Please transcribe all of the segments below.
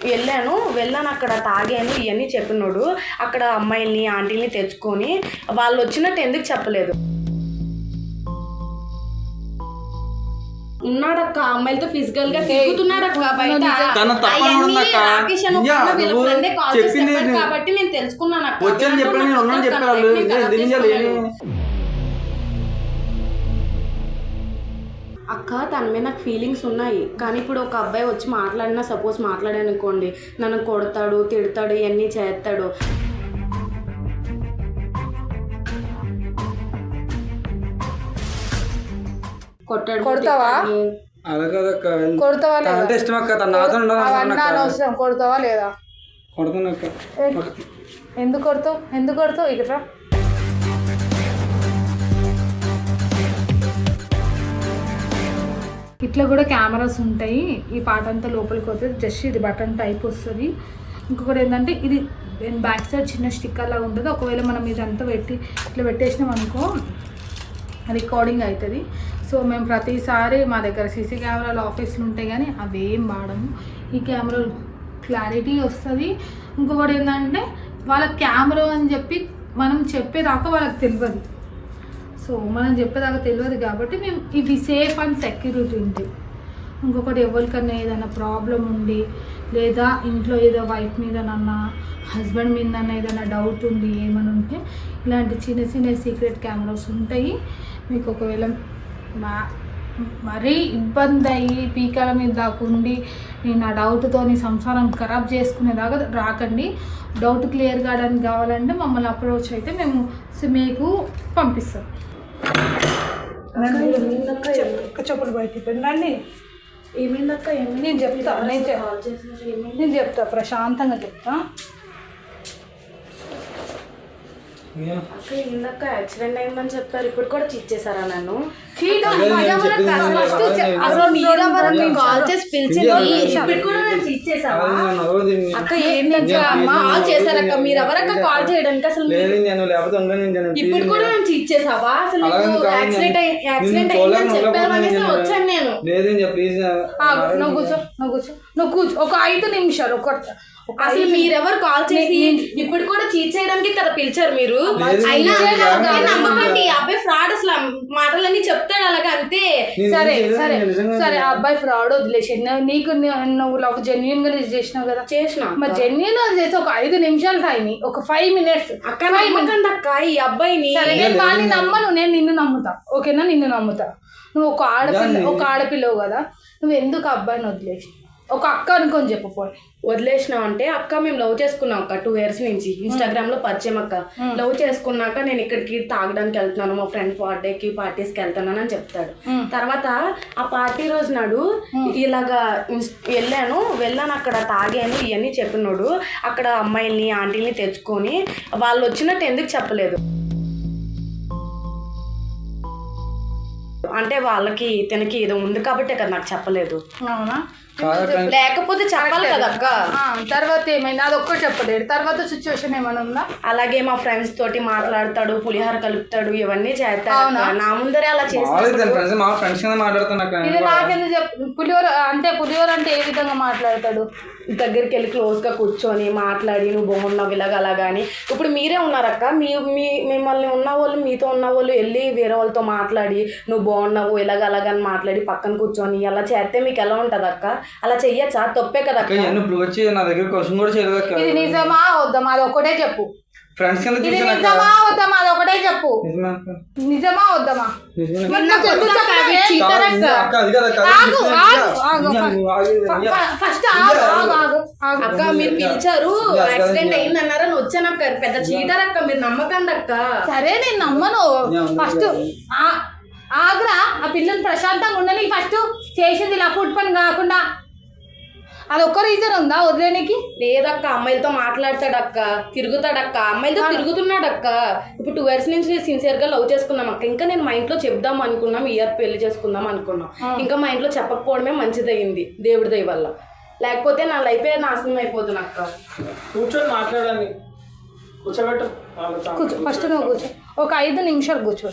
వెళ్ళాను అక్కడ తాగాను ఇవన్నీ చెప్పినోడు అక్కడ అమ్మాయిల్ని ఆంటీల్ని తెచ్చుకొని వాళ్ళు వచ్చినట్టు ఎందుకు చెప్పలేదు? ఉన్నాడక్క అమ్మాయిలతో ఫిజికల్ గా తిరుగుతున్నాడక్క బయట కాబట్టి నేను తెలుసుకున్నాను అక్క తన మీద నాకు ఫీలింగ్స్ ఉన్నాయి. కానీ ఇప్పుడు ఒక అబ్బాయి వచ్చి మాట్లాడినా సపోజ్ మాట్లాడానుకోండి నన్ను కొడతాడు తిడతాడు ఇవన్నీ చేస్తాడు. కొట్టాడు కొడతావా? కొడతావా లేదా? ఎందుకు కొడతావు? ఇక్కడ ఇట్లా కూడా కెమెరాస్ ఉంటాయి. ఈ పాట అంతా లోపలికి వస్తుంది. జస్ట్ ఇది బటన్ టైప్ వస్తుంది. ఇంకొకటి ఏంటంటే ఇది బ్యాక్ సైడ్ చిన్న స్టిక్కర్ లాగా ఉంటుంది. ఒకవేళ మనం ఇదంతా ఇట్లా పెట్టేసినాం అనుకో రికార్డింగ్ అవుతుంది. సో మేము ప్రతిసారి మా దగ్గర సీసీ కెమెరాలు ఆఫీస్లు ఉంటాయి కానీ అవేం వాడము. ఈ కెమెరా క్లారిటీ వస్తుంది. ఇంకొకటి ఏంటంటే వాళ్ళ కెమెరా అని చెప్పి మనం చెప్పేదాకా వాళ్ళకి తెలియదు. సో మనం చెప్పేదాకా తెలియదు కాబట్టి మేము ఇవి సేఫ్ అండ్ సెక్యూరిటీ ఉంటాయి. ఇంకొకటి ఎవరికన్నా ఏదైనా ప్రాబ్లం ఉండి లేదా ఇంట్లో ఏదో వైఫ్ మీదనన్నా హస్బెండ్ మీదన్నా ఏదైనా డౌట్ ఉండి ఏమైనా ఉంటే ఇలాంటి చిన్న చిన్న సీక్రెట్ కెమెరాస్ ఉంటాయి. మీకు ఒకవేళ మరీ ఇబ్బంది అయ్యి పీకల మీద దాకుండి నేను ఆ డౌట్తో నీ సంసారం ఖరాబ్ చేసుకునేదాకా రాకండి. డౌట్ క్లియర్ కావడానికి కావాలంటే మమ్మల్ని అప్రోచ్ అయితే మేము మీకు పంపిస్తాం. చెప్పులు బయటికి పెట్టండి. ఏమైందక్క? నేను చెప్తా ప్రశాంతంగా చెప్తా. అక్క ఏందక్క యాక్సిడెంట్ అయిందని చెప్పారు. ఇప్పుడు కూడా చీట్ చేశారా నన్ను? అక్క ఏంటమ్మా చేశారక్క? మీరు ఎవరక్క కాల్ చేయడానికి? అసలు ఇప్పుడు కూడా నేను చీట్ చేసావా? అసలు యాక్సిడెంట్ అయిందని చెప్పారు అనేసి వచ్చాను నేను. నువ్వు కూర్చో ఒక 5 నిమిషాలు. అసలు మీరెవరు కాల్ చేసి ఇప్పుడు కూడా చీట్ చేయడానికి కదా పిలిచారు మీరు? అయినా నమ్మకండి అబ్బాయి ఫ్రాడ్. అసలు మాటలన్నీ చెప్తాడు అలాగే అంతే. సరే ఆ అబ్బాయి ఫ్రాడ్ వదిలేసి నీకు నువ్వు ఒక జెన్యున్ గా చేసినావు కదా. చేసిన మరి జెన్యున్ చేసి ఒక 5 నిమిషాలు టైం ఒక 5 minutes అక్క నమ్మకండి అక్క ఈ అబ్బాయిని. నేను వాళ్ళని నమ్మను, నేను నిన్ను నమ్ముతా. ఓకేనా? నిన్ను నమ్ముతా. నువ్వు ఒక ఆడపిల్లవు కదా. నువ్వు ఎందుకు అబ్బాయిని వదిలేసి ఒక అక్క అనుకొని చెప్పపోయి వదిలేసినావు అంటే అక్క మేము లవ్ చేసుకున్నాం అక్క 2 years నుంచి ఇన్స్టాగ్రామ్ లో పరిచయం అక్క. లవ్ చేసుకున్నాక నేను ఇక్కడికి తాగడానికి వెళ్తున్నాను మా ఫ్రెండ్ బర్త్డేకి పార్టీస్కి వెళ్తున్నాను అని చెప్తాడు. తర్వాత ఆ పార్టీ రోజు నాడు ఇలాగా వెళ్ళాను అక్కడ తాగాను ఇవన్నీ చెప్పినోడు అక్కడ అమ్మాయిల్ని ఆంటీల్ని తెచ్చుకొని వాళ్ళు వచ్చినట్టు ఎందుకు చెప్పలేదు? అంటే వాళ్ళకి తనకి ఏదో ఉంది కాబట్టే కదా నాకు చెప్పలేదు. అవునా? లేకపోతే చెప్పాలి కదా అక్క. తర్వాత ఏమైంది? అది ఒక్కటి చెప్పలేదు. తర్వాత సిచ్యువేషన్ ఏమైనా ఉందా? అలాగే మా ఫ్రెండ్స్ తోటి మాట్లాడతాడు, పులిహార కలుపుతాడు, ఇవన్నీ చేస్తాడు. నా ముందరే అలా చేస్తాడు. పులిహోర అంటే ఏ విధంగా మాట్లాడతాడు? దగ్గరికి వెళ్ళి క్లోజ్ గా కూర్చొని మాట్లాడి నువ్వు బాగున్నావు ఇలాగ అలాగా అని. ఇప్పుడు మీరే ఉన్నారక్క, మిమ్మల్ని ఉన్న వాళ్ళు మీతో ఉన్న వాళ్ళు వెళ్ళి వేరే వాళ్ళతో మాట్లాడి నువ్వు బాగున్నావు ఇలాగ అలాగని మాట్లాడి పక్కన కూర్చొని అలా చేస్తే మీకు ఎలా ఉంటది అక్క? అలా చెయ్యచ్చా? తప్పే కదా. ఇది నిజమా వద్దామా? అది ఒకటే చెప్పు. నిజమా వద్దామా? అది ఒకటే చెప్పు. నిజమా వద్దామా? అక్క మీరు పిలిచారు యాక్సిడెంట్ అయింది అన్నారని వచ్చాను అక్క. పెద్ద చీటర్ అక్క, మీరు నమ్మకండి అక్క. సరే నేను నమ్మను. ఫస్ట్ ఆగ్రా ఆ పిల్లలు ప్రశాంతంగా ఉండని. ఫస్ట్ చేసేది ఇలా ఫుడ్ పని కాకుండా అది ఒక్క రీజన్ ఉందా వదిలేనికి? లేదక్క, అమ్మాయిలతో మాట్లాడతాడక్క, తిరుగుతాడక్క, అమ్మాయిలతో తిరుగుతున్నాడక్క. ఇప్పుడు 2 years నుంచి సిన్సియర్ గా లవ్ చేసుకున్నాం అక్క. ఇంకా నేను మా ఇంట్లో చెప్దాం అనుకున్నాం, ఇయర్ పెళ్లి చేసుకుందాం అనుకున్నాం. ఇంకా మా ఇంట్లో చెప్పకపోవడమే మంచిదయ్యింది దేవుడి దయ వల్ల. లేకపోతే నా లైఫే నాశనం అయిపోతుంది అక్క. కూర్చొని మాట్లాడాలి. కూర్చోబెట్టు. కూర్చో. ఫస్ట్ నువ్వు కూర్చో. ఒక 5 నిమిషాలు కూర్చో.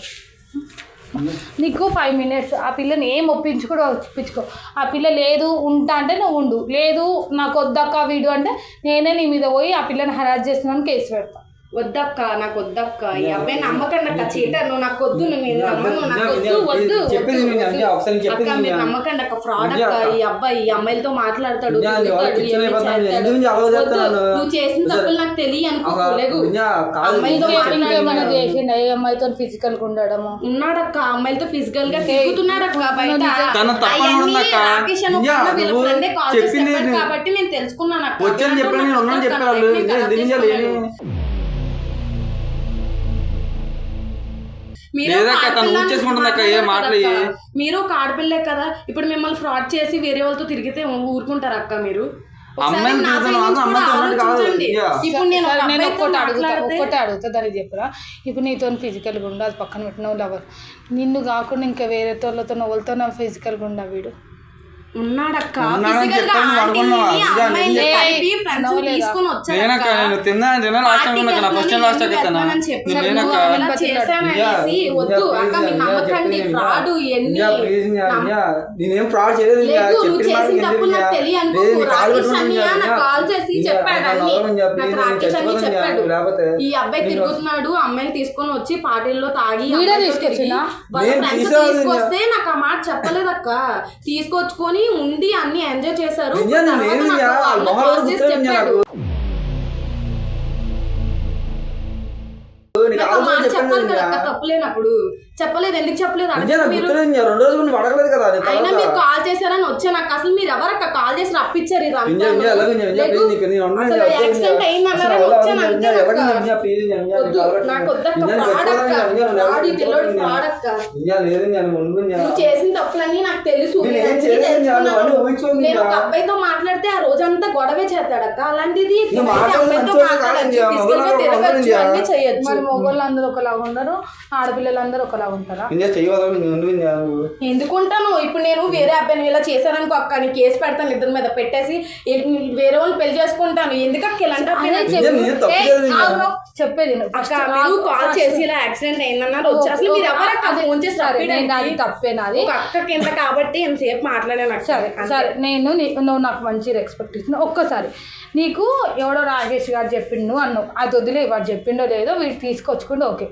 నీకు 5 minutes ఆ పిల్లని ఏం ఒప్పించుకో. ఆ పిల్ల లేదు ఉంటా అంటే నువ్వు ఉండు, లేదు నాకు వద్దక్క వీడు అంటే నేనే నీ మీద పోయి ఆ పిల్లని హరాస్ చేస్తున్నాను కేసు పెడతా. వద్దక్క, నాకు వద్దక్క, ఈ అబ్బాయి నమ్మకండి అక్క, చీటర్, నువ్వు నాకు వద్దు, నేను నమ్మను, నాకు వద్దు అక్క, మీరు నమ్మకండి అక్క, ఫ్రాడ్ అక్క, ఈ అబ్బాయి ఈ అమ్మాయిలతో మాట్లాడతాడు, నువ్వు చేసిన తప్పులు నాకు తెలియ అనుకోలేదు. అమ్మాయితో చేసిండు ఏ అమ్మాయితో ఫిజికల్ గా ఉండడము ఉన్నాడక్క, అమ్మాయిలతో ఫిజికల్ గా తిరుగుతున్నాడక్క బయట. కాబట్టి నేను తెలుసుకున్నాను అక్క. మీరు ఒక ఆడపిల్లే కదా, ఇప్పుడు మిమ్మల్ని ఫ్రాడ్ చేసి వేరే వాళ్ళతో తిరిగితే ఊరుకుంటారు అక్క మీరు? ఇప్పుడు నేను ఒక్కటి అడుగుతా దానికి చెప్పరా. ఇప్పుడు నీతో ఫిజికల్గా ఉండు, అది పక్కన పెట్టిన లవర్, నిన్ను కాకుండా ఇంకా వేరే తోళ్ళతో ఎవరితో ఫిజికల్గా ఉండా వీడు? ఉన్నాడక్క, నేనేం ఫ్రాడ్ చేయలేదు. ఈ అబ్బాయి తిరుగుతున్నాడు, అమ్మాయిని తీసుకొని వచ్చి పార్టీల్లో తాగి తీసుకొస్తే నాకు ఆ మాట చెప్పలేదక్క. తీసుకొచ్చుకొని ఉండి అన్ని ఎంజాయ్ చేశారు. చెప్పాలి కదా తప్పులేనప్పుడు, చెప్పలేదు, ఎందుకు చెప్పలేదు? అయినా మీరు కాల్ చేశారని వచ్చా. నాకు అసలు మీరు ఎవరక్క కాల్ చేసి రప్పించారు? యాక్సిడెంట్ అయిందన్నారని వచ్చాను అంతే. నాకు నువ్వు చేసిన తప్పులన్నీ నాకు తెలుసు. నేను ఒక అబ్బాయితో మాట్లాడితే ఆ రోజంతా గొడవే చేస్తాడక్క. అలాంటిది అబ్బాయితో మాట్లాడచ్చు, తిరగచ్చు, అన్ని చేయొచ్చు. మొగోళ్ళందరూ ఒకలాగా ఉండరు, ఆడపిల్లలందరూ ఒకలాగా ఉంటారా? ఎందుకుంటాను? ఇప్పుడు నేను వేరే అబ్బాయిని ఇలా చేశాననుకో అక్క, నేను కేసు పెడతాను, ఇద్దరి మీద పెట్టేసి వేరే వాళ్ళు పెళ్లి చేసుకుంటాను. ఎందుకక్క ఇలాంటి చెప్పేది మీరు కాల్ చేసి ఇలా యాక్సిడెంట్ అయిందన్నారు వచ్చి, అసలు మీరు ఎవరక్క ఫోన్ చేసి తప్పేనాది అక్క కింద కాబట్టి ఎంతసేపు మాట్లాడాను. సరే నువ్వు నాకు మంచి రెస్పెక్ట్ ఇస్తున్నా. ఒక్కసారి నీకు ఎవడో రాజేష్ గారు చెప్పిండు అన్నావు, అది వదిలే, వాడు చెప్పిండో లేదో వీడు తీసుకొచ్చుకుంటే ఓకే.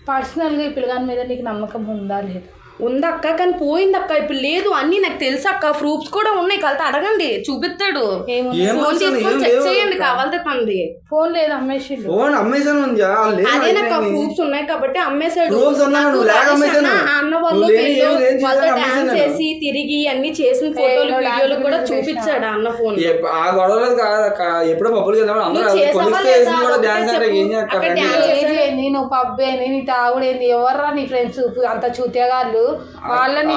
పర్సనల్గా ఈ పిల్లగాని మీద నీకు నమ్మకం ఉందా లేదా? ఉందక్క, కానీ పోయిందక్క, ఇప్పుడు లేదు. అన్ని నాకు తెలుసు అక్క, ప్రూఫ్స్ కూడా ఉన్నాయి, కలితే అడగండి, చూపిస్తాడు. ఫోన్ తీసుకొని చెక్ చేయండి కావాలంటే తంది. ఫోన్ లేదు, అమ్మేసిండు. అదేనక్క, ప్రూఫ్స్ ఉన్నాయి కాబట్టి అమ్మేశాడు. అన్న వాళ్ళు డాన్స్ చేసి తిరిగి అన్ని చేసిన ఫోటోలు వీడియోలు కూడా చూపించాడు అన్న ఫోన్. నేను పబ్బేని నీ తాగుడేంది, ఎవర్రా నీ ఫ్రెండ్స్ అంత చూతేగాళ్ళు? వాళ్ళని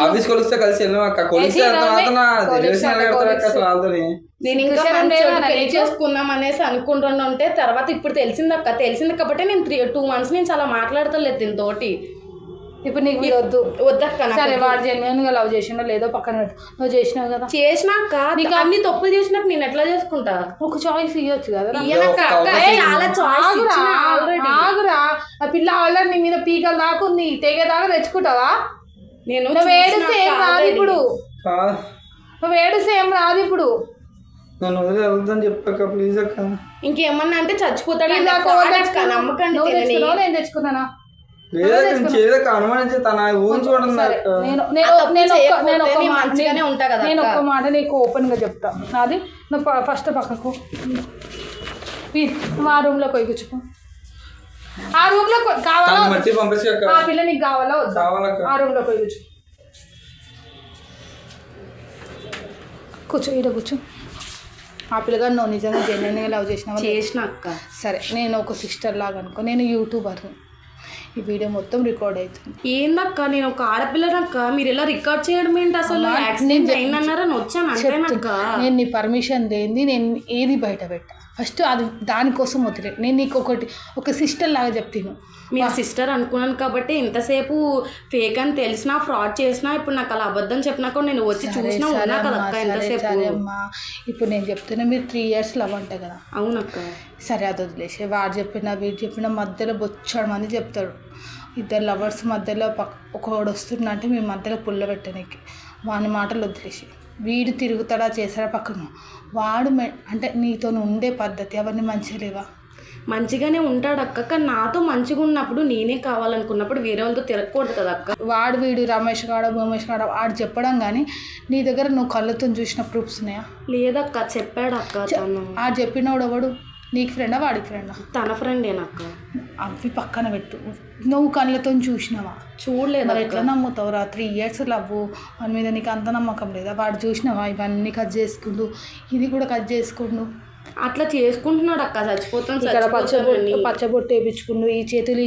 నేను ఇంకా పెళ్లి చేసుకుందాం అనేసి అనుకుంటున్నా ఉంటే తర్వాత ఇప్పుడు తెలిసింది కాబట్టి నేను 2 months నుంచి అలా మాట్లాడతలేదు దీనితోటి. ఇప్పుడు నీకు వద్దక్క. సరే వాడు జెన్యున్ గా లవ్ చేసినా లేదో పక్కన నువ్వు చేసినావు కదా. చేసినాక నీకు అన్ని తప్పులు చేసినాక నేను ఎట్లా చేసుకుంటా? ఒక చాయిస్ ఇవ్వచ్చు కదా. ఆగురా, ఆ పిల్ల ఆల్రెడీ నీ మీద పీకలు దాకుంది, తెగేదాకా తెచ్చుకుంటావా? నేను ఏడుస్తే ఏం రాదు ఇప్పుడు, నువ్వు ఏడుస్తే ఏం రాదు ఇప్పుడు. చెప్పక ప్లీజ్ అక్క. ఇంకేమన్నా అంటే చచ్చిపోతాడు. నమ్మకండి. నేను తెచ్చుకున్నానా? నేను ఒక్క మాట నీకు ఓపెన్ గా చెప్తా. నాది నువ్వు ఫస్ట్ పక్కకు నువ్వు ఆ రూమ్ లో పోయి కూర్చుకో. ఆ రూమ్ లో కావాలా? ఆ పిల్ల నీకు కావాలా? ఆ రూమ్ లో పోయి కూర్చో, ఈడ కూర్చో. ఆ పిల్లగాడు నువ్వు నిజంగా జెన్యున్గా లవ్ చేసినాక సరే, నేను ఒక సిస్టర్ లాగా అనుకో, నేను యూట్యూబర్, ఈ వీడియో మొత్తం రికార్డ్ అవుతుంది. ఏందక్క, నేను ఒక ఆడపిల్లనక్క, మీరు ఇలా రికార్డ్ చేయడం ఏంటి? అసలు యాక్సిడెంట్ అయిందన్నారని వచ్చాను అంతేనక్క. నేను నీ పర్మిషన్ లేని నేను ఏది బయట పెట్టా. ఫస్ట్ అది దానికోసం వదిలే. నేను నీకు ఒక సిస్టర్ లాగా చెప్తాను. మీరు సిస్టర్ అనుకున్నాను కాబట్టి ఇంతసేపు ఫేక్ అని తెలిసినా ఫ్రాడ్ చేసినా ఇప్పుడు నాకు అలా అబద్ధం చెప్పినా కూడా నేను వచ్చి చూసినా ఉన్నా కదా అక్క ఎంతసేపు. సరే అమ్మా, ఇప్పుడు నేను చెప్తున్నా మీరు 3 years లవ్ అంట కదా. అవునక్క. సరే అది వదిలేసే. వాడు చెప్పినా వీడు చెప్పినా మధ్యలో బొచ్చాడు మంది చెప్తాడు. ఇద్దరు లవర్స్ మధ్యలో ఒకడు వస్తున్నా అంటే మీ మధ్యలో పుల్ల పెట్టడానికి వాని మాటలు వదిలేసి వీడు తిరుగుతాడా చేస్తాడా పక్కన వాడు అంటే నీతో ఉండే పద్ధతి అవన్నీ మంచిగా లేవా? మంచిగానే ఉంటాడు అక్క, కానీ నాతో మంచిగా ఉన్నప్పుడు నేనే కావాలనుకున్నప్పుడు వేరే వాళ్ళతో తిరగకూడదు కదా అక్క. వీడు రమేష్ గాడ భూమేష్ గాడ వాడు చెప్పడం కానీ నీ దగ్గర నువ్వు కళ్ళతో చూసిన ప్రూఫ్స్ ఉన్నాయా? లేదక్క, చెప్పాడు అక్క తను. ఆ చెప్పినోడు ఎవడు? నీకు ఫ్రెండా వాడికి ఫ్రెండా? తన ఫ్రెండేనక్క. అవి పక్కన పెట్టు. నువ్వు కళ్ళతో చూసినావా? చూడలేదు. మరి ఎట్లా నమ్ముతావురా? 3 years లవ్వు వాని మీద నీకు అంత నమ్మకం లేదా? వాడు చూసినావా ఇవన్నీ కట్ చేసుకుంటూ ఇది కూడా కట్ చేసుకుంటూ అట్లా చేసుకుంటున్నాడు అక్క. చచ్చిపోతాను ఇక్కడ పచ్చబొట్టు వేయించుకుండు. ఈ చేతులు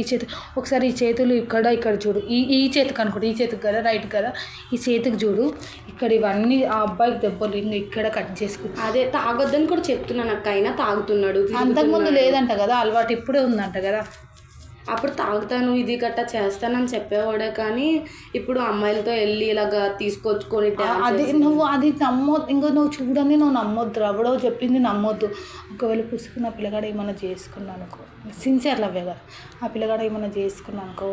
ఒకసారి ఈ చేతులు ఇక్కడ చూడు. ఈ చేతికి అనుకోండి, ఈ చేతికి కదా రైట్ కదా, ఈ చేతికి చూడు. ఇక్కడ ఇవన్నీ ఆ అబ్బాయికి దెబ్బలు ఇక్కడ కట్ చేసుకుంటు. అదే తాగొద్దని కూడా చెప్తున్నాను అక్క, అయినా తాగుతున్నాడు. అంతకుముందు లేదంట కదా అలవాటు, ఇప్పుడే ఉందంట కదా. అప్పుడు తాగుతాను ఇది గట్టా చేస్తానని చెప్పేవాడే, కానీ ఇప్పుడు అమ్మాయిలతో వెళ్ళి ఇలాగా తీసుకొచ్చుకొని అది ఇంకా నువ్వు చూడండి, నువ్వు నమ్మొద్దు. ఎవడో చెప్పింది నమ్మొద్దు. ఒకవేళ పుసుకున్న పిల్లగాడ ఏమైనా చేసుకున్నాను అనుకో, సిన్సియర్ లవ్వే కదా, ఆ పిల్లగాడ ఏమైనా చేసుకున్నాను అనుకో,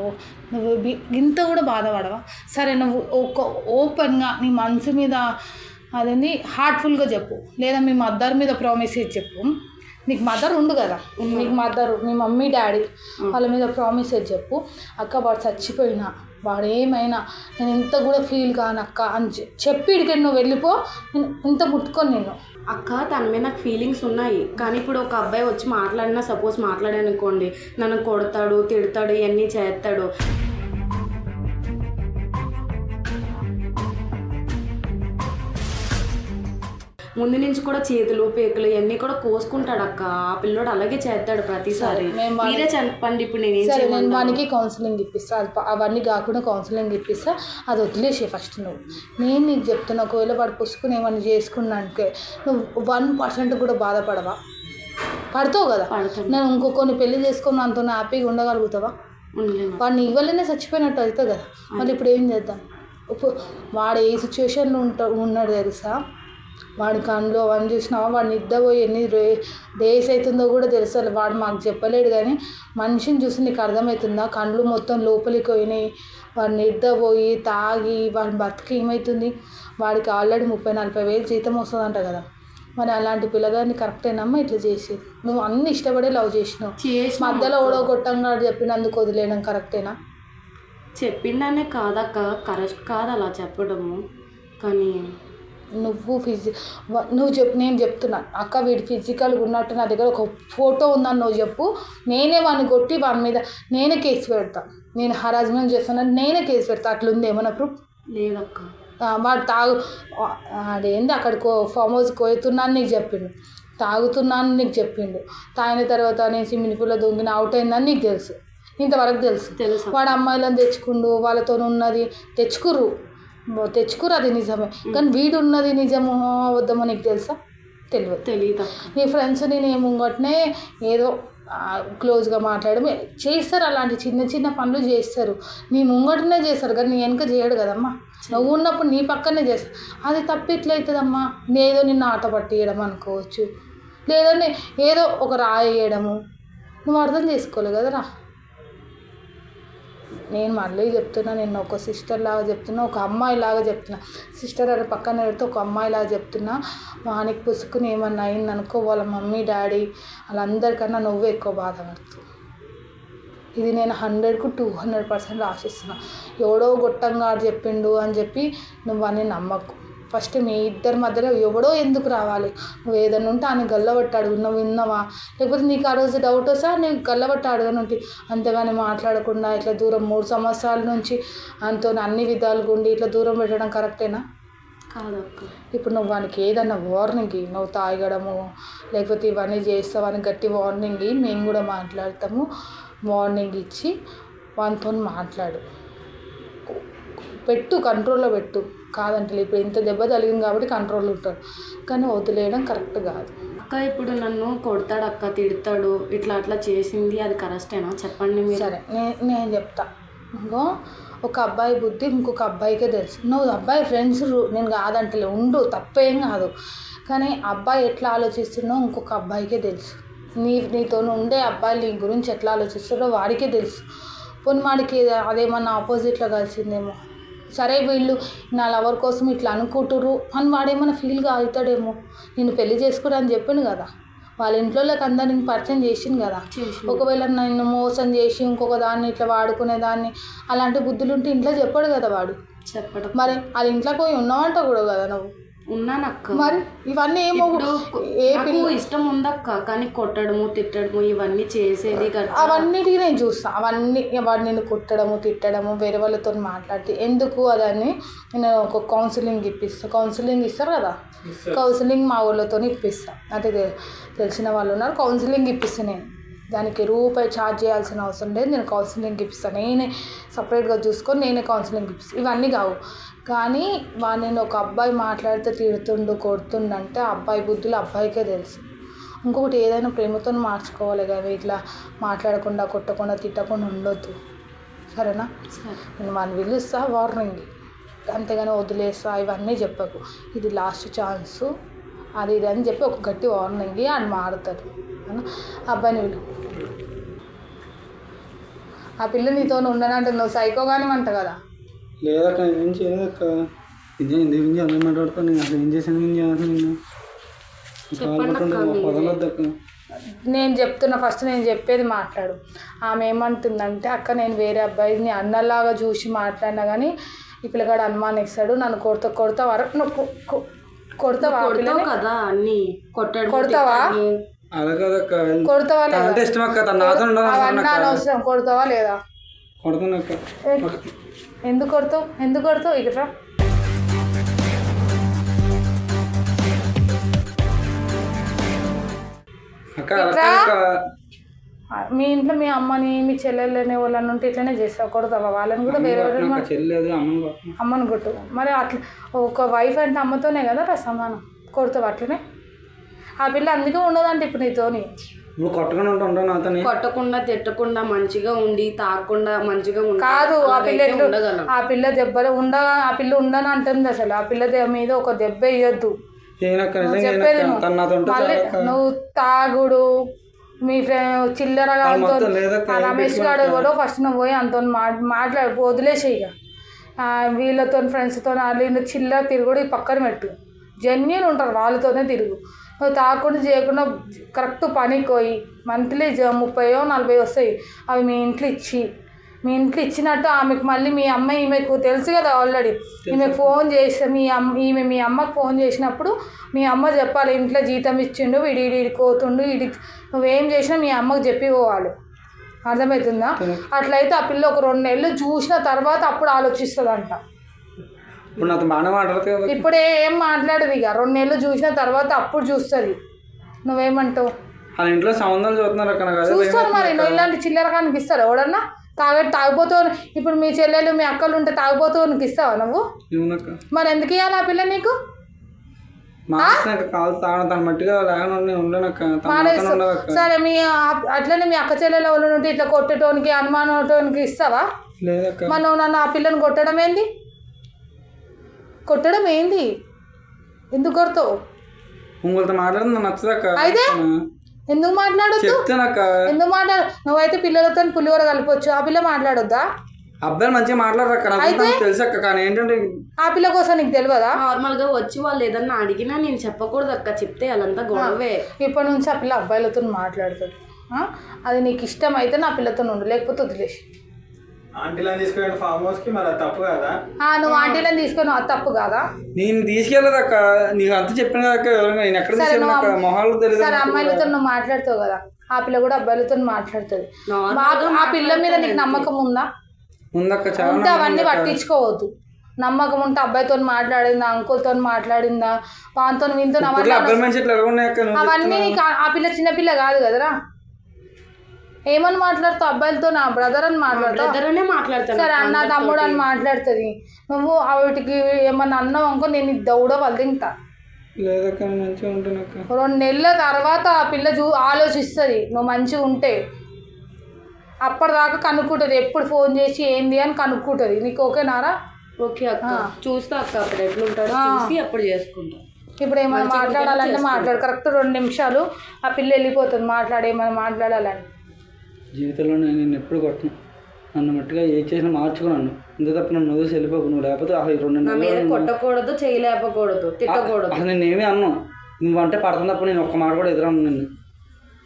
నువ్వు ఇంత కూడా బాధపడవా? సరే నువ్వు ఓపెన్గా నీ మనసు మీద అదేంది హార్ట్ఫుల్గా చెప్పు, లేదా మీ మదర్ మీద ప్రామిస్ చేసి చెప్పు. నీకు మదర్ ఉండు కదా, నీకు మదర్ మీ మమ్మీ డాడీ వాళ్ళ మీద ప్రామిస్ చేసి చెప్పు. అక్క వాడు చచ్చిపోయినా వాడు ఏమైనా నేను ఇంత కూడా ఫీల్ కాను అక్క అని చెప్పి ఇడికి నువ్వు వెళ్ళిపో. నేను ఇంత ముట్టుకొని నేను అక్క తన మీద నాకు ఫీలింగ్స్ ఉన్నాయి, కానీ ఇప్పుడు ఒక అబ్బాయి వచ్చి మాట్లాడినా సపోజ్ మాట్లాడాను అనుకోండి, నన్ను కొడతాడు తిడతాడు ఇవన్నీ చేస్తాడు. ముందు నుంచి కూడా చేతులు పేకులు ఇవన్నీ కూడా కోసుకుంటాడు అక్క. ఆ పిల్లోడు అలాగే చేస్తాడు ప్రతిసారి. మీరే చెప్పండి ఇప్పుడు నేను వానికి కౌన్సిలింగ్ ఇప్పిస్తా. అవన్నీ కాకుండా కౌన్సిలింగ్ ఇప్పిస్తా. అది వదిలేసే ఫస్ట్ నువ్వు. నేను నీకు చెప్తున్నా, ఒకవేళ వాడు పుసుకుని ఏమన్నా చేసుకున్నాకే నువ్వు 1% కూడా బాధపడవా? పడతావు కదా. నేను ఇంకొకరిని పెళ్లి చేసుకుని అంత హ్యాపీగా ఉండగలుగుతావా? వాడు నీ వల్లనే చచ్చిపోయినట్టు అవుతుంది కదా. మళ్ళీ ఇప్పుడు ఏం చేద్దాం? వాడు ఏ సిచ్యువేషన్లో ఉన్నాడు తెలుసా? వాడి కళ్ళు అవన్నీ చూసినావా? వాడు నిద్రపోయి ఎన్ని డేస్ అవుతుందో కూడా తెలుసు. వాడు మాకు చెప్పలేడు, కానీ మనిషిని చూసి నీకు అర్థమవుతుందా? కళ్ళు మొత్తం లోపలికి పోయినాయి. వాడు నిద్రపోయి తాగి వాడి బతికి ఏమవుతుంది? వాడికి ఆల్రెడీ 30-40 వేలు జీతం వస్తుందంట కదా. మరి అలాంటి పిల్లగాడిని కరెక్టేనమ్మా ఇట్లా చేసి? నువ్వు అన్ని ఇష్టపడే లవ్ చేసినావు, మధ్యలో ఓడో కొట్టంగా చెప్పినందుకు వదిలేయడం కరెక్టేనా? చెప్పిండనే కాదక్క, కరెక్ట్ కాదు అలా చెప్పడము. కానీ నువ్వు నేను చెప్తున్నా అక్క వీడు ఫిజికల్గా ఉన్నట్టు నా దగ్గర ఒక ఫోటో ఉందని నువ్వు చెప్పు. నేనే వాడిని కొట్టి వాడి మీద నేనే కేసు పెడతా. నేను హరాస్మెంట్ చేస్తాను, నేనే కేసు పెడతా. అట్లుంది ఏమన్నా ప్రూఫ్? లేదక్క. వాడు అదేంది అక్కడికి ఫామ్ హౌస్ పోతున్నాను నీకు చెప్పిండు, తాగుతున్నాను నీకు చెప్పిండు, తాగిన తర్వాత నేను స్విమ్మింగ్ పూల్లో దొంగిన అవుట్ అయిందని నీకు తెలుసు. ఇంతవరకు తెలుసు. వాడు అమ్మాయిలను తెచ్చుకుండు, వాళ్ళతో ఉన్నది తెచ్చుకుర్రు, అది నిజమే. కానీ వీడు ఉన్నది నిజమో వద్దమో నీకు తెలుసా? తెలియదు. నీ ఫ్రెండ్స్ నేను ముంగటనే ఏదో క్లోజ్గా మాట్లాడడం చేస్తారు. అలాంటి చిన్న పనులు చేస్తారు, నీ ముంగటనే చేస్తారు, కానీ నీ వెనక చేయడు కదమ్మా. నువ్వు ఉన్నప్పుడు నీ పక్కనే చేస్తారు. అది తప్పు ఎట్లవుతుందమ్మా? ఏదో నిన్ను ఆట పట్టియడం అనుకోవచ్చు, లేదా ఏదో ఒక రాయడము. నువ్వు అర్థం చేసుకోలేదు కదరా. నేను మళ్ళీ చెప్తున్నా, నేను ఒక సిస్టర్ లాగా చెప్తున్నా, ఒక అమ్మాయి లాగా చెప్తున్నా. సిస్టర్ అని పక్కన పెడితే ఒక అమ్మాయి లాగా చెప్తున్నా. వానికి పుసుకుని ఏమన్నా అయిందనుకో వాళ్ళ మమ్మీ డాడీ వాళ్ళందరికన్నా నువ్వే ఎక్కువ బాధపడుతు. ఇది నేను 100కు 200% ఆశిస్తున్నా. ఎవడో గొట్టంగా చెప్పిండు అని చెప్పి నువ్వు అని నమ్మకు. ఫస్ట్ మీ ఇద్దరి మధ్యలో ఎవడో ఎందుకు రావాలి? నువ్వు ఏదైనా ఉంటే ఆయన గల్లబట్టి అడుగు, నువ్వు విన్నావా? లేకపోతే నీకు ఆ రోజు డౌట్ వస్తా నీకు గల్లబట్టి అడగనుంటి. అంతేగాని మాట్లాడకుండా ఇట్లా దూరం 3 సంవత్సరాల నుంచి అంతో అన్ని విధాలుగా ఉండి ఇట్లా దూరం పెట్టడం కరెక్టేనా? కాదక్క. ఇప్పుడు నువ్వు వానికి ఏదన్నా వార్నింగ్ నువ్వు తాగడము లేకపోతే ఇవన్నీ చేస్తావని గట్టి వార్నింగ్ మేము కూడా మాట్లాడతాము. వార్నింగ్ ఇచ్చి వానితో మాట్లాడు, కంట్రోల్లో పెట్టు. కాదంటే ఇప్పుడు ఇంత దెబ్బ తగిలింది కాబట్టి కంట్రోల్ ఉంటాడు, కానీ వదిలేయడం కరెక్ట్ కాదు. అక్క ఇప్పుడు నన్ను కొడతాడు అక్క, తిడతాడు, ఇట్లా అట్లా చేసింది, అది కరెక్టేనా చెప్పండి మీరు. సరే నేను చెప్తా. ఇంకో ఒక అబ్బాయి బుద్ధి ఇంకొక అబ్బాయికే తెలుసు. నువ్వు అబ్బాయి ఫ్రెండ్స్ నేను కాదంటలే, ఉండు, తప్పేం కాదు. కానీ అబ్బాయి ఎట్లా ఆలోచిస్తున్నావు ఇంకొక అబ్బాయికే తెలుసు. నీతో ఉండే అబ్బాయి నీ గురించి ఎట్లా ఆలోచిస్తాడో వాడికే తెలుసు. పోనీ వాడికి అదేమన్నా ఆపోజిట్లో కలిసిందేమో, సరే వీళ్ళు నా లవర్ కోసం ఇట్లా అనుకుంటురు అని వాడేమన్నా ఫీల్గా అవుతాడేమో. నేను పెళ్లి చేసుకోవడం అని చెప్పిండు కదా, వాళ్ళ ఇంట్లోకి అందరిని పరిచయం చేసిండు కదా. ఒకవేళ నన్ను మోసం చేసి ఇంకొక దాన్ని ఇట్లా వాడుకునేదాన్ని అలాంటి బుద్ధులు ఉంటే ఇంట్లో చెప్పాడు కదా వాడు. చెప్పడం మరి వాళ్ళ ఇంట్లోకి పోయి ఉన్నావంట కూడా కదా నువ్వు. ఉన్నానక్క. మరి ఇవన్నీ ఏమో ఇష్టం ఉందక్క, కానీ కొట్టడము తిట్టడము ఇవన్నీ చేసేది కదా, అవన్నిటికీ నేను చూస్తా. అవన్నీ వాడు నేను కొట్టడము తిట్టడము వేరే వాళ్ళతో మాట్లాడితే ఎందుకు అదని నేను ఒక కౌన్సిలింగ్ ఇప్పిస్తాను. కౌన్సిలింగ్ ఇస్తారు కదా, కౌన్సిలింగ్ మా ఊళ్ళతో ఇప్పిస్తాను. అంటే తెలిసిన వాళ్ళు ఉన్నారు, కౌన్సిలింగ్ ఇప్పిస్తాను నేను. దానికి రూపాయి ఛార్జ్ చేయాల్సిన అవసరం లేదు. నేను కౌన్సిలింగ్ ఇప్పిస్తాను, నేనే సపరేట్గా చూసుకొని నేనే కౌన్సిలింగ్ ఇప్పిస్తాను. ఇవన్నీ కావు. కానీ నేను ఒక అబ్బాయి మాట్లాడితే తిడుతుండు కొడుతుండు అంటే అబ్బాయి బుద్ధులు అబ్బాయికే తెలుసు. ఇంకొకటి ఏదైనా ప్రేమతో మార్చుకోవాలి కానీ ఇట్లా మాట్లాడకుండా కొట్టకుండా తిట్టకుండా ఉండొద్దు, సరేనా? నేను వాడిని పిలుస్తా వార్నింగ్, అంతేగాని వదిలేస్తా ఇవన్నీ చెప్పకు. ఇది లాస్ట్ ఛాన్సు అది ఇది అని చెప్పి ఒక గట్టి వార్నింగ్ అది మారుతాడు. అబ్బాయిని వీళ్ళు ఆ పిల్ల నీతో ఉండనంటే నువ్వు సైకోగానే అంట కదా. లేదక్క ఏం చేయలేదక్క, ఇదే ఇంటి గురించి అందరూ మాట్లాడుతాను. నేను అసలు ఏం చేశాను నేను చెప్తున్నా, ఫస్ట్ నేను చెప్పేది మాట్లాడు. ఆమె ఏమంటుందంటే అక్క నేను వేరే అబ్బాయిని అన్నలాగా చూసి మాట్లాడినా కానీ ఈ పిల్లగాడు అనుమానిస్తాడు, నన్ను కొడతా వరకు నువ్వు కొడతావా కదా అన్ని కొడతావా అలా కదక్క, కొడతావా లేదా ఇష్టం అక్క, తన నాతో అవన్నీ అనవసరం. కొడతావా లేదా? కొడుతున్నక్క. ఎందుకు కొడతావు ఇక్కడ మీ ఇంట్లో మీ అమ్మని మీ చెల్లెళ్ళని వాళ్ళని ఉంటే ఇట్లనే చేస్తావు, కొడతావా వాళ్ళని కూడా? వేరే అమ్మని కొట్టు. మరి అట్లా ఒక వైఫ్ అంటే అమ్మతోనే కదా సమానం, కొడతావు అట్లనే. ఆ పిల్ల అందుకే ఉండదంటే ఇప్పుడు నీతోని. కొట్టకుండా తిట్టకుండా మంచిగా ఉండి తాగకుండా మంచిగా కాదు. ఆ పిల్ల దెబ్బలు ఆ పిల్ల ఉండని అంటుంది. అసలు ఆ పిల్ల మీద ఒక దెబ్బ వేయొద్దు చెప్పేది. మళ్ళీ నువ్వు తాగుడు మీ ఫ్రెండ్ చిల్లరగా రమేష్ గారు కూడా ఫస్ట్ నువ్వు పోయి అంత మాట్లాడు, వదిలేసే. ఇక వీళ్ళతో ఫ్రెండ్స్తో వాళ్ళు చిల్లర తిరుగుడు ఈ పక్కన పెట్టు. జెన్యున్ ఉంటారు వాళ్ళతోనే తిరుగు. నువ్వు తాగకుండా చేయకుండా కరెక్ట్ పనికి పోయి మంత్లీ 30-40 వస్తాయి. అవి మీ ఇంట్లో ఇచ్చినట్టు ఆమెకు మళ్ళీ మీ అమ్మ ఈమెకు తెలుసు కదా ఆల్రెడీ. ఈమెకు ఫోన్ చేస్తే మీ అమ్మకు ఫోన్ చేసినప్పుడు మీ అమ్మ చెప్పాలి ఇంట్లో జీతం ఇచ్చిండు వీడి కోతుండు వీడి నువ్వేం చేసినా మీ అమ్మకు చెప్పి పోవాలి. అర్థమవుతుందా? అట్లయితే ఆ పిల్ల ఒక 2 నెలలు చూసిన తర్వాత అప్పుడు ఆలోచిస్తుందంట. ఇప్పుడే ఏం మాట్లాడదు. ఇక 2 నెలలు చూసిన తర్వాత అప్పుడు చూస్తుంది. నువ్వేమంటావు? ఇంట్లో సంబంధాలు చూస్తారు. మరి నువ్వు ఇలాంటి చిల్లర కనిపిస్తాడు ఎవడన్నా తాగిపోతూ. ఇప్పుడు మీ చెల్లెలు మీ అక్కలు ఉంటే తాగిపోతూ ఇస్తావా నువ్వు? మరి ఎందుకు ఇవ్వాలి ఆ పిల్ల నీకు? సరే అట్లనే మీ అక్క చెల్లెల వాళ్ళు ఉంటే ఇట్లా కొట్టేటోనికి అనుమానంకి ఇస్తావా? మరి నువ్వు నన్ను ఆ పిల్లని కొట్టడం ఏంది? ఎందుకు కొడతావు? అయితే ఎందుకు మాట్లాడొద్దు? ఎందుకు నువ్వైతే పిల్లలతో పులిహోర కలపొచ్చు, ఆ పిల్ల మాట్లాడొద్దా? అబ్బాయి మంచిగా మాట్లాడరు తెలుసక్క. కానీ ఏంటంటే ఆ పిల్ల కోసం నీకు తెలియదా? నార్మల్ గా వచ్చి వాళ్ళు ఏదన్నా అడిగినా నేను చెప్పకూడదు అక్క, చెప్తే అదంతా గొడవే. ఇప్పటి నుంచి ఆ పిల్ల అబ్బాయిలతో మాట్లాడుతుంది. అది నీకు ఇష్టం అయితే నా పిల్లతో ఉండు, లేకపోతే వదిలేసి. ఆంటీలను తీసుకుని ఫామ్ హౌస్ కి మరి తప్పు కదా? నువ్వు ఆంటీలను తీసుకొని అది తప్పు కాదా? నేను తీసుకెళ్ళదక్క, నీకు అంత చెప్పిన సరే అమ్మాయిలతో నువ్వు మాట్లాడుతావు కదా, ఆ పిల్ల కూడా అబ్బాయిలతో మాట్లాడుతుంది. ఆ పిల్ల మీద నీకు నమ్మకం ఉందా? ఉంటే అవన్నీ పట్టించుకోవద్దు. నమ్మకం ఉంటే అబ్బాయితో మాట్లాడిందా, అంకుల్తో మాట్లాడిందా, వాంతో వీంతో అవన్నీ నీకు. ఆ పిల్ల చిన్నపిల్ల కాదు కదరా. ఏమని మాట్లాడుతావు? అబ్బాయిలతో నా బ్రదర్ అని మాట్లాడతావు. సరే అన్న తమ్ముడు అని మాట్లాడుతుంది. నువ్వు వాటికి ఏమన్నా అన్నావు అనుకో నేను దౌడ వదిలింటా. లేదక్క నేను మంచిగా ఉంటాను అక్క. 2 నెలల తర్వాత ఆ పిల్ల ఆలోచిస్తుంది నువ్వు మంచిగా ఉంటే. అప్పటిదాకా కనుక్కుంటుంది, ఎప్పుడు ఫోన్ చేసి ఏంది అని కనుక్కుంటుంది. నీకు ఓకేనారా? ఓకే అక్క, చూస్తా అక్క అప్పుడు ఎట్లుంటాడో చూసి అప్పుడు చేసుకుంటా. ఇప్పుడు ఏమైనా మాట్లాడాలంటే మాట్లాడు. కరెక్ట్ 2 నిమిషాలు ఆ పిల్ల వెళ్ళిపోతుంది మాట్లాడి ఏమైనా మాట్లాడాలని. జీవితంలో నేను నిన్ను ఎప్పుడు కొట్టను. నన్ను మట్టుగా ఏ చేసినా మార్చుకున్నాను. ఇంత తప్ప నన్ను వదిలేసి వెళ్ళిపోకు. నువ్వు లేకపోతే అసలు 2 నా మీద నెలలు కొట్టకూడదు, చేయలేకపోకూడదు, తిట్టకూడదు. అసలు నేనేమీ అన్నాను. నువ్వంటే పడుతుంది తప్ప నేను ఒక్క మాట కూడా ఎదురను నిన్ను.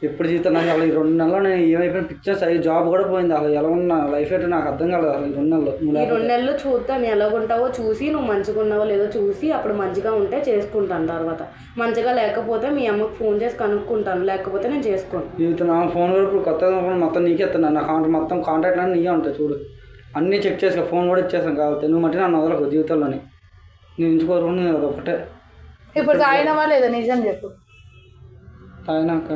ఎప్పుడు జీవితం నాకు అసలు ఈ 2 నెలల్లో నేను ఏమైపోయిన పిక్చర్స్ అయ్యి జాబ్ కూడా పోయింది. అసలు ఎలా ఉన్న లైఫ్ ఏంటో నాకు అర్థం కాలేదు అసలు ఈ 2 నెలలు. ఈ 2 నెలలు చూద్దాం ఎలాగుంటావో చూసి, నువ్వు మంచిగా ఉన్నావో లేదో చూసి అప్పుడు మంచిగా ఉంటే చేసుకుంటాను. తర్వాత మంచిగా లేకపోతే మీ అమ్మకు ఫోన్ చేసి కనుక్కుంటాను, లేకపోతే నేను చేసుకోను. జీవితం నా ఫోన్ కూడా ఇప్పుడు కొత్తగా మొత్తం నీకే ఎత్తున్నా. నా మొత్తం కాంటాక్ట్ అన్నీ నీకే ఉంటాయి చూడు. అన్నీ చెక్ చేసుకో, ఫోన్ కూడా ఇచ్చేసాను కాబట్టి నువ్వు మట్టి నన్ను వదలకు జీవితంలోని. నేను ఎంచుకోరుకుని అది ఒకటే. ఇప్పుడు తాగినవా లేదా నిజం చెప్పు. తాగినాక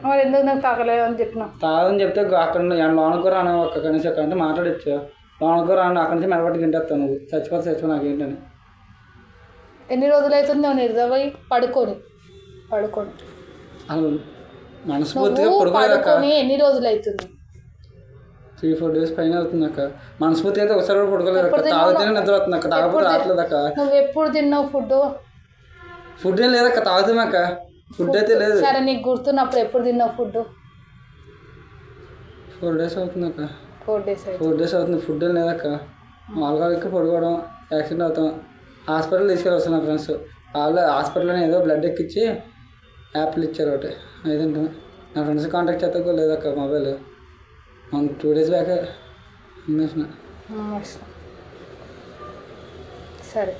మరి ఎందుకు నాకు తాగలేదు అని చెప్పినా? తాగదని చెప్తే అక్కడ లోనకు రాను ఒక్క కనీసం అంటే మాట్లాడచ్చు. లోనకు రాను అక్కడి నుంచి మెడబట్టి గింటేస్తాను. నువ్వు చచ్చిపోతే నాకేంటని. ఎన్ని రోజులు అవుతుంది నువ్వు నిర్దవై పడుకొని అసలు మనస్ఫూర్తిగా పడుకొని ఎన్ని రోజులు అవుతుంది? 3-4 days పైన అవుతుంది అక్క. మనస్ఫూర్తిగా అయితే ఒకసారి కూడా పడుకోలేదు అక్క. తాగితేనే నిద్ర అవుతుంది అక్క, తాగకపోతే రావట్లేదు అక్క. నువ్వు ఎప్పుడు తిన్నావు ఫుడ్ ఏం లేదక్క, తాగుతాం అక్క. ఫుడ్ అయితే లేదు. సరే నీకు గుర్తున్నప్పుడు ఎప్పుడు తిన్నావు ఫుడ్? 4 days అవుతుంది అక్క. 4 days 4 days అవుతుంది. ఫుడ్ ఏం లేదక్క. మామూలుగా ఇక్కడ పడుకోవడం, యాక్సిడెంట్ అవుతాం. హాస్పిటల్ తీసుకెళ్ళి నా ఫ్రెండ్స్ వాళ్ళు హాస్పిటల్లోనే ఏదో బ్లడ్ ఎక్కించి యాప్లు ఇచ్చారు ఒకటి. అదంటే నా ఫ్రెండ్స్ కాంటాక్ట్ చేస్తా లేదక్క మొబైల్. 2 days back అమ్మేసిన. సరే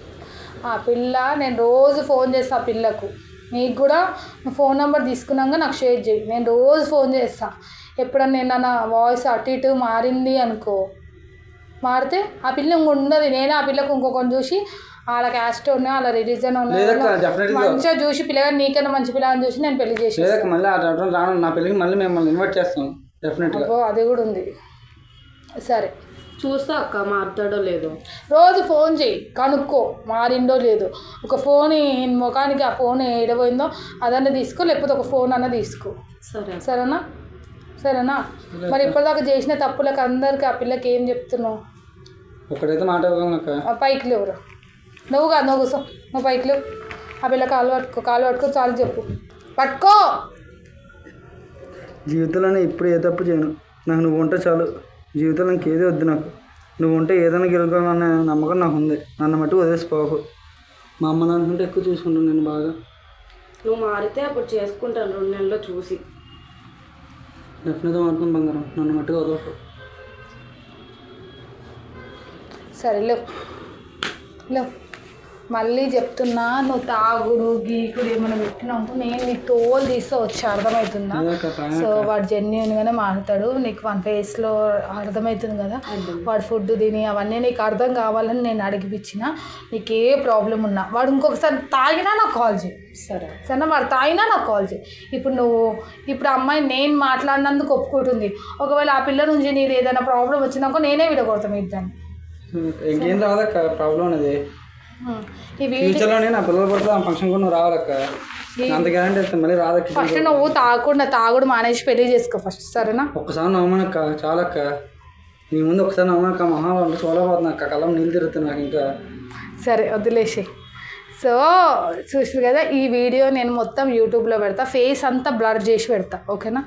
ఆ పిల్ల నేను రోజు ఫోన్ చేస్తా ఆ పిల్లకు. నీకు కూడా ఫోన్ నెంబర్ తీసుకున్నాక నాకు షేర్ చేయి. నేను రోజు ఫోన్ చేస్తా. ఎప్పుడన్నా నేను నా వాయిస్ అటు ఇటు మారింది అనుకో, మారితే ఆ పిల్ల ఇంక ఉండదు. నేను ఆ పిల్లకు ఇంకొకరిని చూసి వాళ్ళ క్యాస్ట్ ఉన్నా వాళ్ళ రిలీజన్ ఉన్నా మంచిగా చూసి పిల్లగాని నీకన్నా మంచి పిల్లని చూసి నేను పెళ్లి చేసి మళ్ళీ రాను నా పెళ్ళికి మళ్ళీ మిమ్మల్ని ఇన్వైట్ చేస్తాను డెఫినెట్గా. అది కూడా ఉంది. సరే చూస్తా అక్క మారుతాడో లేదో. రోజు ఫోన్ చేయి, కనుక్కో మారిండో లేదో. ఒక ఫోన్ ముఖానికి ఆ ఫోన్ ఏడపోయిందో అదన్నా తీసుకో, లేకపోతే ఒక ఫోన్ అన్న తీసుకో. సరేనా? మరి ఇప్పటిదాకా చేసిన తప్పులకు అందరికి ఆ పిల్లకి ఏం చెప్తున్నావు? ఒకటైతే మాట పైకి లేవురా. నువ్వు కాదు, నువ్వు కూర్చో. నువ్వు పైకి లేవు. ఆ పిల్ల కాలు పట్టుకో చాలు చెప్పు. పట్టుకో. జీవితంలోనే ఇప్పుడు ఏ తప్పు చేయను. నాకు నువ్వు ఉంటే చాలు. జీవితంలో ఇంకేది వద్దు నాకు. నువ్వు ఉంటే ఏదైనా గెలుకోవాలనే నమ్మకం నాకు ఉంది. నన్ను మట్టు వదిలేసిపోకు. మా అమ్మ నాన్నకుంటే ఎక్కువ చూసుకుంటాను నేను బాగా. నువ్వు మారితే అప్పుడు చేసుకుంటాను 2 నెలల్లో చూసి. డెఫినెట్గా మారుతాను బంగారం. నన్ను మట్టుగా వదలకు. సరే లేవు. మళ్ళీ చెప్తున్నా, నువ్వు తాగుడు గీకుడు ఏమైనా పెట్టినావు నేను నీకు తోలు తీస్తే వచ్చి అర్థమవుతుందా? సో వాడు జెన్యున్గానే మారుతాడు. నీకు వన్ ఫేస్లో అర్థమవుతుంది కదా. వాడు ఫుడ్ తిని అవన్నీ నీకు అర్థం కావాలని నేను అడిగిపించిన. నీకు ఏ ప్రాబ్లం ఉన్నా వాడు ఇంకొకసారి తాగినా నాకు కాల్ చేయి. సరేనా? వాడు తాగినా నాకు కాల్ చేయి. ఇప్పుడు అమ్మాయి నేను మాట్లాడినందుకు ఒప్పుకుంటుంది. ఒకవేళ ఆ పిల్ల నుంచి నీది ఏదైనా ప్రాబ్లం వచ్చినాకో నేనే విడగొడతాను ఇద్దాన్ని. ఇంకేం రాదక్క ప్రాబ్లం అనేది. ఫ్యూచర్లోనే నా పిల్లలు పడితే ఆ ఫంక్షన్ కూడా నువ్వు రావాలక్క. అంత గ్యారంటీ ఇస్తాను. మళ్ళీ రాదక్క. ఫస్ట్ నువ్వు తాగుడు మానేసి పెళ్లి చేసుకో ఫస్ట్. సరేనా? ఒక్కసారి నవ్వమనక్క చాలక్క. నీ ముందు ఒకసారి నవ్వనక్క. మహాలు చూడబోతున్నా అక్క. కళ్ళం నీళ్ళు తిరుగుతుంది నాకు ఇంకా. సరే వదిలేసి. సో చూసారు కదా, ఈ వీడియో నేను మొత్తం యూట్యూబ్లో పెడతా. ఫేస్ అంతా బ్లర్ చేసి పెడతా. ఓకేనా?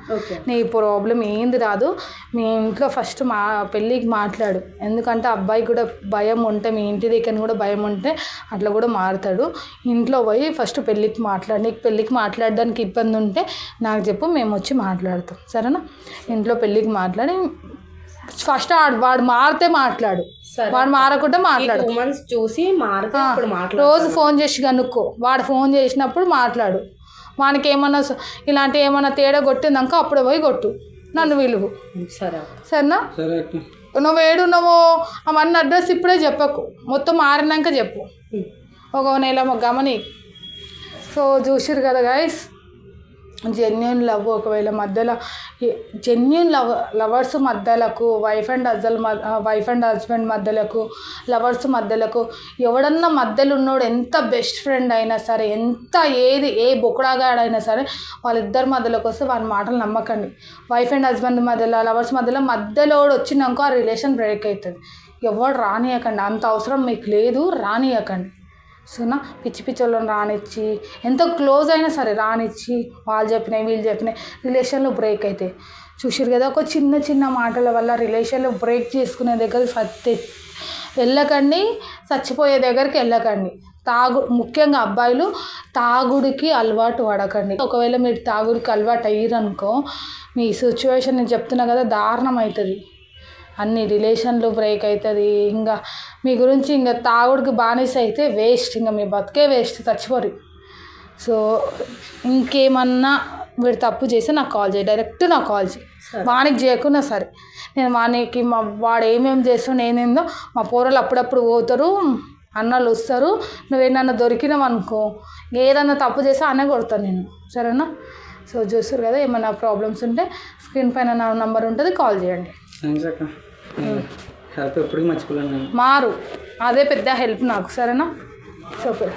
నీ ప్రాబ్లం ఏంది రాదు. మీ ఇంట్లో ఫస్ట్ పెళ్ళికి మాట్లాడు. ఎందుకంటే అబ్బాయి కూడా భయం ఉంటే, మీ ఇంటి దగ్గర కూడా భయం ఉంటే అట్లా కూడా మారుతాడు. ఇంట్లో పోయి ఫస్ట్ పెళ్ళికి మాట్లాడు. నీకు పెళ్ళికి మాట్లాడడానికి ఇబ్బంది ఉంటే నాకు చెప్పు, మేము వచ్చి మాట్లాడతాం. సరేనా? ఇంట్లో పెళ్ళికి మాట్లాడి ఫస్ట్ వాడు మారితే మాట్లాడు. వాడు మారకుండా మాట్లాడు. 2 months చూసి మారితే అప్పుడు మాట్లాడు. రోజు ఫోన్ చేసి కనుక్కో. వాడు ఫోన్ చేసినప్పుడు మాట్లాడు. వానికి ఏమన్నా ఇలాంటి ఏమన్నా తేడా కొట్టిందనుకో అప్పుడు పోయి కొట్టు. నన్ను విలువు. సరేనా? నువ్వు ఏడున్నావో అవన్నీ అడ్రస్ ఇప్పుడే చెప్పకు. మొత్తం మారినాక చెప్పు. ఒక నెల గమని. సో చూసిరు కదా గైస్, జెన్యున్ లవ్ ఒకవేళ మధ్యలో జెన్యున్ లవర్స్ మధ్యలకు వైఫ్ అండ్ హస్బెండ్ మధ్యలకు లవర్స్ మధ్యలకు ఎవడన్నా మధ్యలో ఉన్నోడు ఎంత బెస్ట్ ఫ్రెండ్ అయినా సరే ఎంత ఏ బొకుడాగాడైనా సరే వాళ్ళిద్దరి మధ్యలోకి వస్తే వారి మాటలు నమ్మకండి. వైఫ్ అండ్ హస్బెండ్ మధ్యలో లవర్స్ మధ్యలో వచ్చినాక ఆ రిలేషన్ బ్రేక్ అవుతుంది. ఎవడు రానియకండి, అంత అవసరం మీకు లేదు, రానియకండి. సోనా పిచ్చి పిచ్చోళ్ళని రానిచ్చి ఎంత క్లోజ్ అయినా సరే రానిచ్చి వాళ్ళు చెప్పినాయి వీళ్ళు చెప్పినాయి రిలేషన్లో బ్రేక్ అవుతాయి. చూసారు కదా, ఒక చిన్న మాటల వల్ల రిలేషన్లో బ్రేక్ చేసుకునే దగ్గరికి వెళ్ళకండి, చచ్చిపోయే దగ్గరికి వెళ్ళకండి. ముఖ్యంగా అబ్బాయిలు తాగుడికి అలవాటు పడకండి. ఒకవేళ మీరు తాగుడికి అలవాటు అయ్యారనుకో మీ సిచ్యువేషన్ నేను చెప్తున్నా కదా దారుణం అవుతుంది. అన్ని రిలేషన్లు బ్రేక్ అవుతుంది. ఇంకా మీ గురించి ఇంకా తాగుడికి బానిస అయితే వేస్ట్, ఇంకా మీ బతికే వేస్ట్, చచ్చిపోరు. సో ఇంకేమన్నా వీడు తప్పు చేస్తే నాకు కాల్ చేయి, డైరెక్ట్ నాకు కాల్ చేయి. వానికి చేయకున్నా సరే నేను వానికి వాడు ఏమేమి చేస్తాడు నేనేందో మా పోరలు అప్పుడప్పుడు పోతారు, అన్నలు వస్తారు. నువ్వేమన్నా దొరికినావు అనుకో ఏదన్నా తప్పు చేస్తే అనే కొడతాను నేను, సరేనా? సో చూస్తారు కదా, ఏమన్నా ప్రాబ్లమ్స్ ఉంటే స్క్రీన్ పైన నా నంబర్ ఉంటుంది, కాల్ చేయండి. థ్యాంక్స్ అక్క, హెల్ప్ ఎప్పటికీ మర్చిపోలేను నేను. మారు అదే పెద్ద హెల్ప్ నాకు, సరేనా? సూపర్.